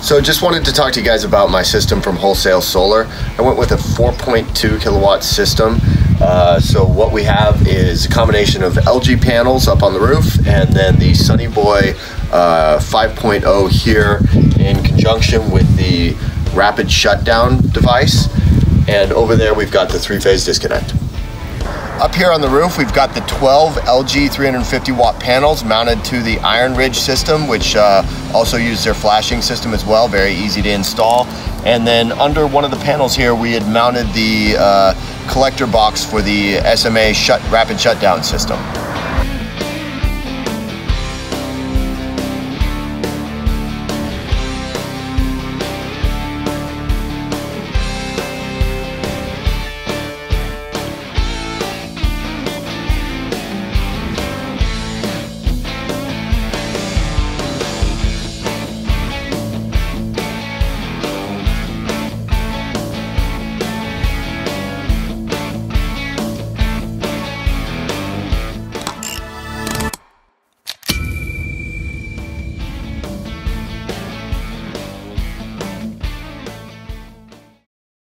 So just wanted to talk to you guys about my system from Wholesale Solar. I went with a 4.2 kilowatt system. So what we have is a combination of LG panels up on the roof and then the Sunny Boy 5.0 here in conjunction with the rapid shutdown device. And over there we've got the 3-phase disconnect. Up here on the roof, we've got the 12 LG 350 watt panels mounted to the Iron Ridge system, which also uses their flashing system as well, very easy to install. And then under one of the panels here, we had mounted the collector box for the SMA rapid shutdown system.